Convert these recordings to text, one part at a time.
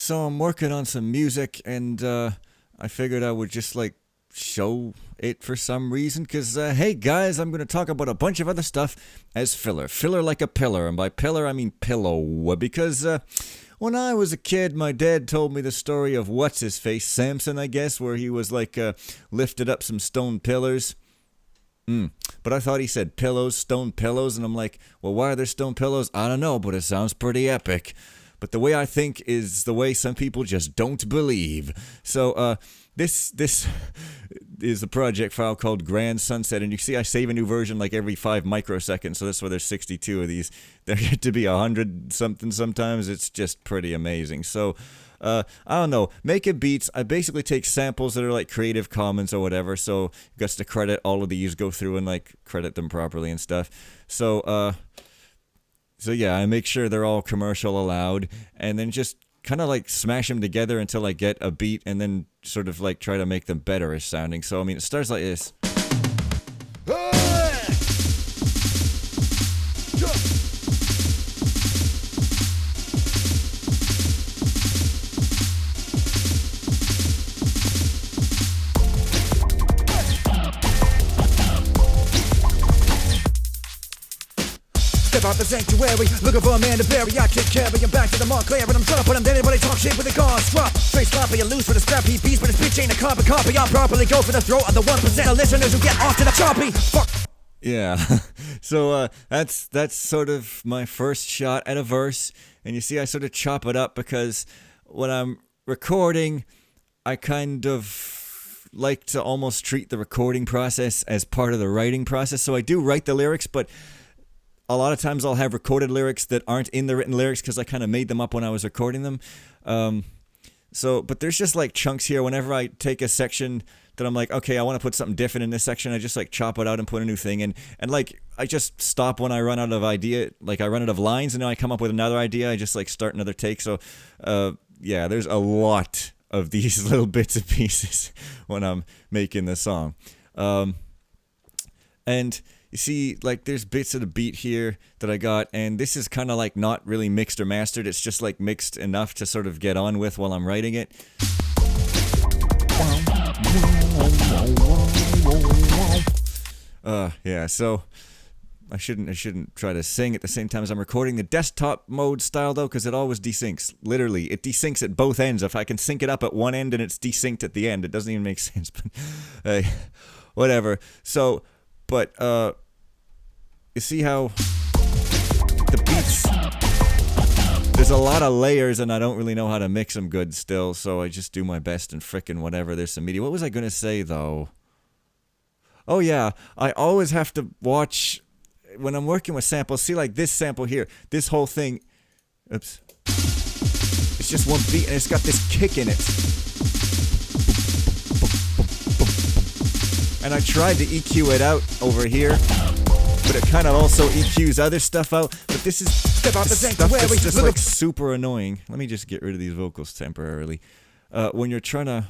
So I'm working on some music, and I figured I would just like show it for some reason. Cause hey guys, I'm gonna talk about a bunch of other stuff as filler like a pillar, and by pillar I mean pillow. Because when I was a kid, my dad told me the story of what's his face, Samson, I guess, where he was like lifted up some stone pillars. But I thought he said pillows, stone pillows, and I'm like, well, why are there stone pillows? I don't know, but it sounds pretty epic. But the way I think is the way some people just don't believe. So, this is a project file called Grand Sunset, and you see I save a new version like every 5 microseconds, so that's why there's 62 of these. There get to be 100 something sometimes. It's just pretty amazing. So, I don't know, making beats, I basically take samples that are like Creative Commons or whatever, so guts to credit all of these, go through and like credit them properly and stuff. So yeah, I make sure they're all commercial allowed, and then just kind of like smash them together until I get a beat, and then sort of like try to make them better-ish sounding. So I mean, it starts like this. Step out the sanctuary, looking for a man to bury. I kick carry him back to the Montclair, and I'm trying to put him down. Anybody talk shit with a gauze drop. Straight sloppy and loose with a scrappy beast, but his bitch ain't a carbon copy. I'll properly go for the throat of the 1% of listeners who get off to the choppy. Fuck. Yeah, so that's sort of my first shot at a verse, and you see I sort of chop it up because when I'm recording, I kind of like to almost treat the recording process as part of the writing process. So I do write the lyrics, but a lot of times I'll have recorded lyrics that aren't in the written lyrics because I kind of made them up when I was recording them. But there's just like chunks here. Whenever I take a section that I'm like, okay, I want to put something different in this section, I just like chop it out and put a new thing in. And like, I just stop when I run out of idea. Like I run out of lines, and then I come up with another idea. I just like start another take. So, yeah, there's a lot of these little bits and pieces when I'm making the song. And you see, like, there's bits of the beat here that I got, and this is kind of like not really mixed or mastered. It's just like mixed enough to sort of get on with while I'm writing it. Yeah, so I shouldn't try to sing at the same time as I'm recording. The desktop mode style, though, because it always desyncs. Literally, it desyncs at both ends. If I can sync it up at one end and it's desynced at the end, it doesn't even make sense, but whatever. So, but, you see how the beats, there's a lot of layers, and I don't really know how to mix them good still, so I just do my best and frickin' whatever. There's some media. What was I gonna say, though? Oh, yeah, I always have to watch, when I'm working with samples, see, like this sample here, this whole thing, oops, it's just one beat, and it's got this kick in it. And I tried to EQ it out over here, but it kind of also EQs other stuff out. But this is stuff that's just like super annoying. Let me just get rid of these vocals temporarily. When I'm trying to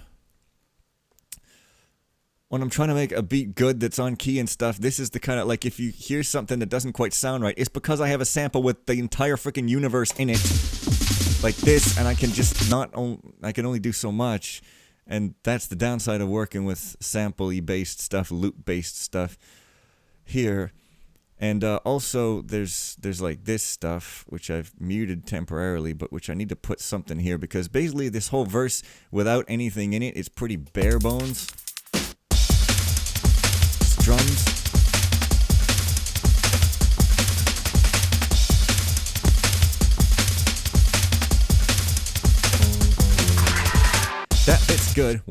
make a beat good that's on key and stuff, this is the kind of, like, if you hear something that doesn't quite sound right, it's because I have a sample with the entire freaking universe in it, like this, and I can just I can only do so much. And that's the downside of working with sample-y based stuff, loop-based stuff here. And also, there's like this stuff, which I've muted temporarily, but which I need to put something here, because basically this whole verse, without anything in it, is pretty bare bones. It's drums. That bit's good.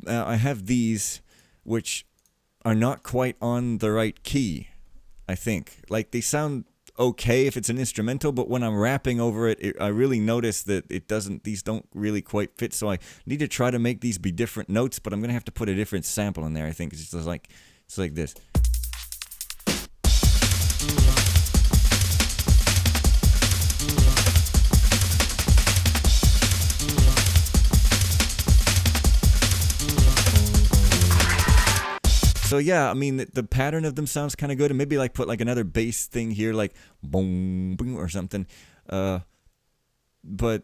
I have these, which are not quite on the right key, I think. Like, they sound okay if it's an instrumental, but when I'm rapping over it, I really notice that these don't really quite fit, so I need to try to make these be different notes, but I'm going to have to put a different sample in there, I think. It's like this. So yeah, I mean, the pattern of them sounds kind of good, and maybe like put like another bass thing here, like boom, boom, or something. but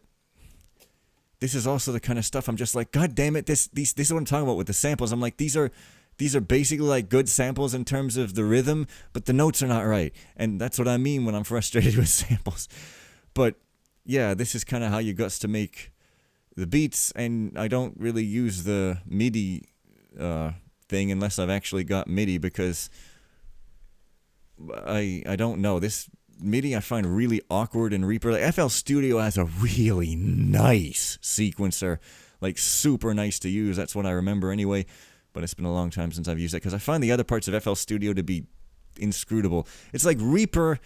this is also the kind of stuff I'm just like, God damn it, this is what I'm talking about with the samples. I'm like, these are basically like good samples in terms of the rhythm, but the notes are not right. And that's what I mean when I'm frustrated with samples. But yeah, this is kind of how you guts to make the beats, and I don't really use the MIDI thing unless I've actually got MIDI, because I don't know. This MIDI I find really awkward in Reaper. Like, FL Studio has a really nice sequencer, like super nice to use. That's what I remember anyway, but it's been a long time since I've used it, because I find the other parts of FL Studio to be inscrutable. It's like Reaper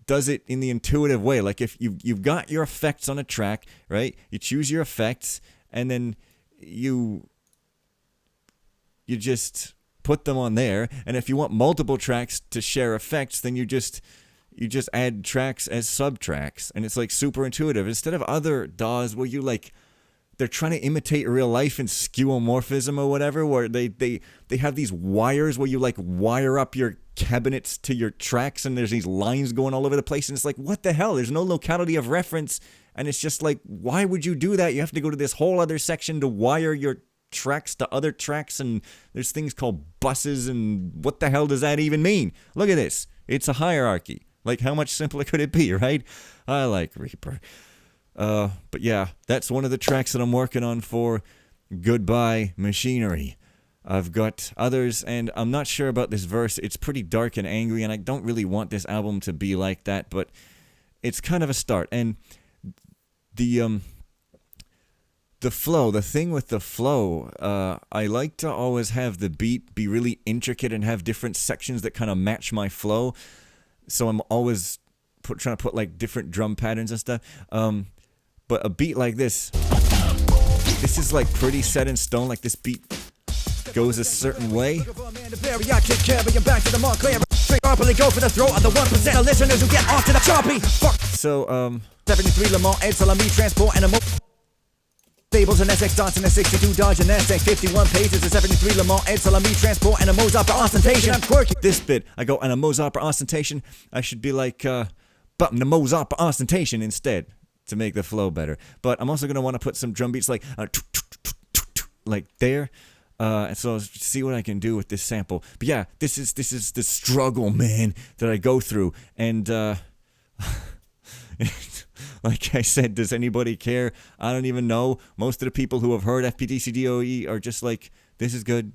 does it in the intuitive way. Like, if you've got your effects on a track, right? You choose your effects, and then you just put them on there. And if you want multiple tracks to share effects, then you just add tracks as subtracks, and it's like super intuitive. Instead of other DAWs where you like, they're trying to imitate real life in skeuomorphism or whatever, where they have these wires where you like wire up your cabinets to your tracks, and there's these lines going all over the place, and it's like, what the hell? There's no locality of reference, and it's just like, why would you do that? You have to go to this whole other section to wire your tracks to other tracks, and there's things called buses, and what the hell does that even mean? Look at this. It's a hierarchy. Like, how much simpler could it be, right? I like Reaper. But yeah, that's one of the tracks that I'm working on for Goodbye Machinery. I've got others, and I'm not sure about this verse. It's pretty dark and angry, and I don't really want this album to be like that, but it's kind of a start. And the flow, the thing with the flow, I like to always have the beat be really intricate and have different sections that kind of match my flow. So I'm always trying to put like different drum patterns and stuff. But a beat like this is like pretty set in stone. Like, this beat goes a certain way. So 73 Le Mans, Ed Salami, transport and Stables and SX Dots and a 62 Dodge and SX 51 pages, a 73 Le Mans, Ed Salami, transport and a Mozart for ostentation. I'm quirky. This bit, I go, and a Mozart for ostentation. I should be like, button the Mozart for ostentation instead, to make the flow better. But I'm also going to want to put some drum beats like there. So see what I can do with this sample. But yeah, this is the struggle, man, that I go through. And like I said, does anybody care? I don't even know. Most of the people who have heard FPDC DOE are just like, this is good.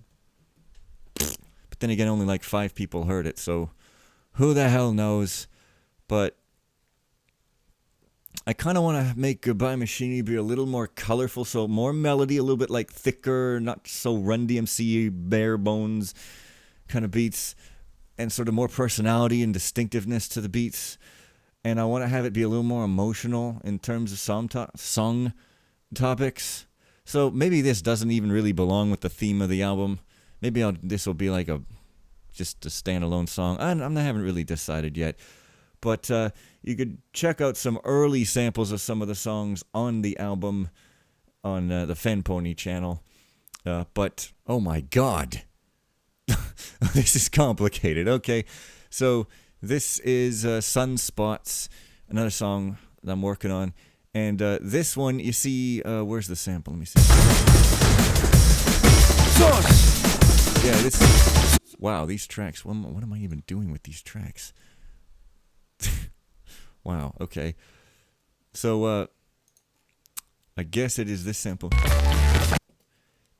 But then again, only like 5 people heard it, so who the hell knows? But I kind of want to make Goodbye Machinery be a little more colorful, so more melody, a little bit like thicker, not so Run DMC, bare bones kind of beats, and sort of more personality and distinctiveness to the beats. And I want to have it be a little more emotional in terms of song topics. So maybe this doesn't even really belong with the theme of the album. Maybe this will be like just a standalone song. I haven't really decided yet. But you could check out some early samples of some of the songs on the album on the FenPhoenix channel. But, oh my god. This is complicated. Okay, so this is Sunspots, another song that I'm working on. And this one, you see, where's the sample? Let me see. Yeah, this. Wow, these tracks. What am I even doing with these tracks? Wow, okay. So, I guess it is this sample.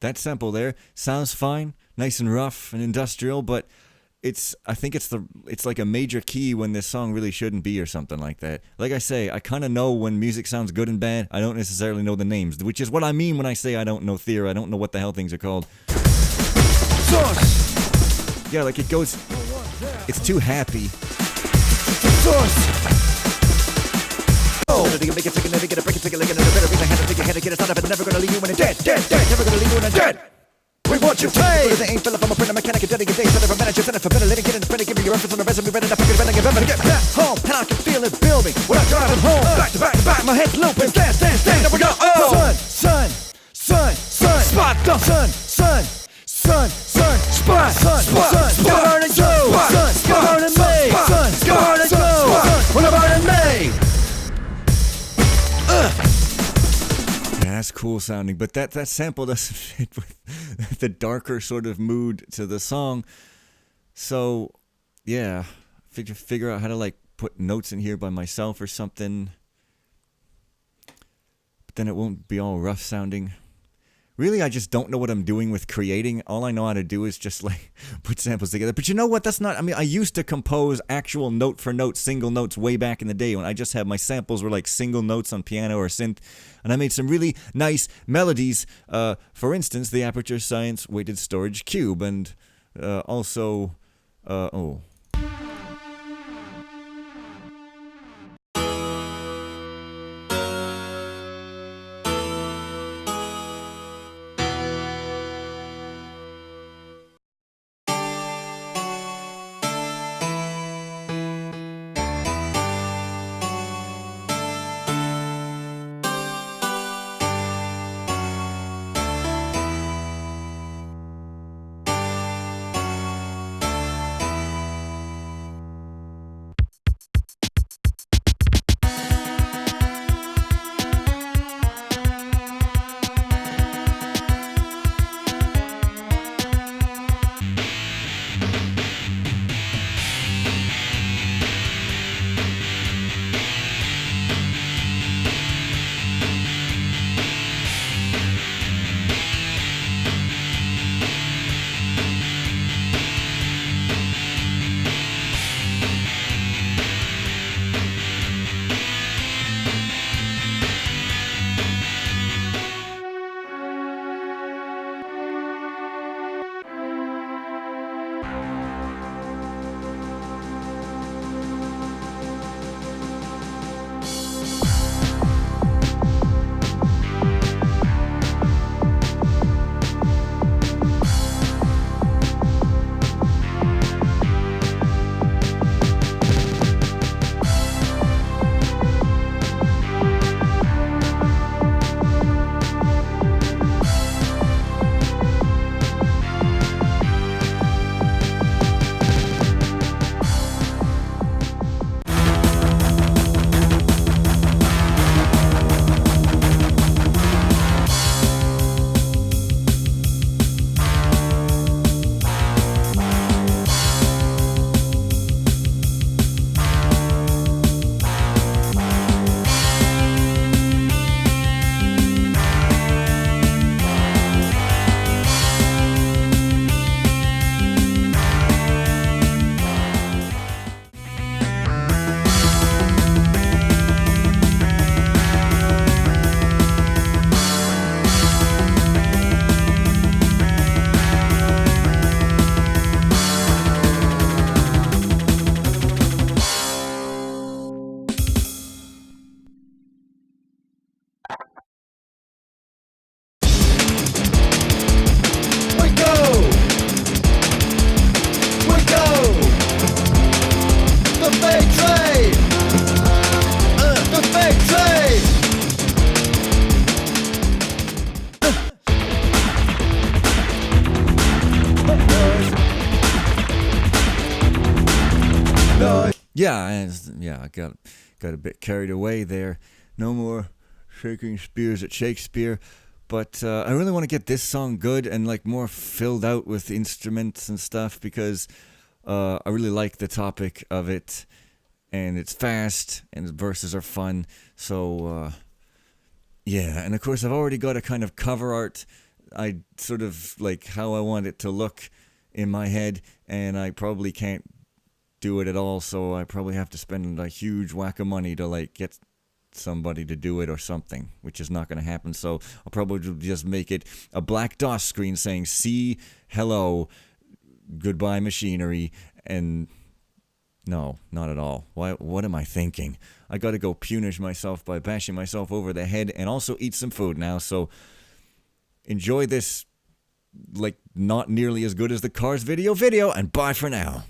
That sample there sounds fine, nice and rough and industrial, but I think it's like a major key when this song really shouldn't be, or something like that. Like I say, I kind of know when music sounds good and bad. I don't necessarily know the names, which is what I mean when I say I don't know theory. I don't know what the hell things are called. Yeah, like it goes, it's too happy. Make it take a get a break it, take a leg and a better reason I had to take a head to get it started, but never gonna leave you when it's dead, never gonna leave you when it's dead. We want you paid. They ain't Philip, I'm a printer, mechanic, a dedicated day, center for manager, center for better, let it get in the printer, give me your reference on the resume, ready to fucking better get back home, and I can feel it building when I'm driving home, back to back, my head's looping, stand, there we go, sun, spot the sun, spot, burning go, burning May, burning go, when I'm burning May. that's cool sounding, but that sample doesn't fit with the darker sort of mood to the song. So, yeah, figure out how to like put notes in here by myself or something. But then it won't be all rough sounding. Really, I just don't know what I'm doing with creating. All I know how to do is just like put samples together. But you know what? That's not, I mean, I used to compose actual note for note, single notes way back in the day when I just had my samples were like single notes on piano or synth. And I made some really nice melodies. For instance, the Aperture Science Weighted Storage Cube. And also, oh. Yeah, I got a bit carried away there. No more shaking spears at Shakespeare. But I really want to get this song good and like more filled out with instruments and stuff because I really like the topic of it, and it's fast and the verses are fun. So yeah, and of course I've already got a kind of cover art. I sort of like how I want it to look in my head, and I probably can't do it at all, so I probably have to spend a huge whack of money to like get somebody to do it or something, which is not going to happen. So I'll probably just make it a black DOS screen saying "See, hello, goodbye machinery," and no, not at all. What am I thinking? I got to go punish myself by bashing myself over the head and also eat some food now. So enjoy this, like not nearly as good as the Cars video, and bye for now.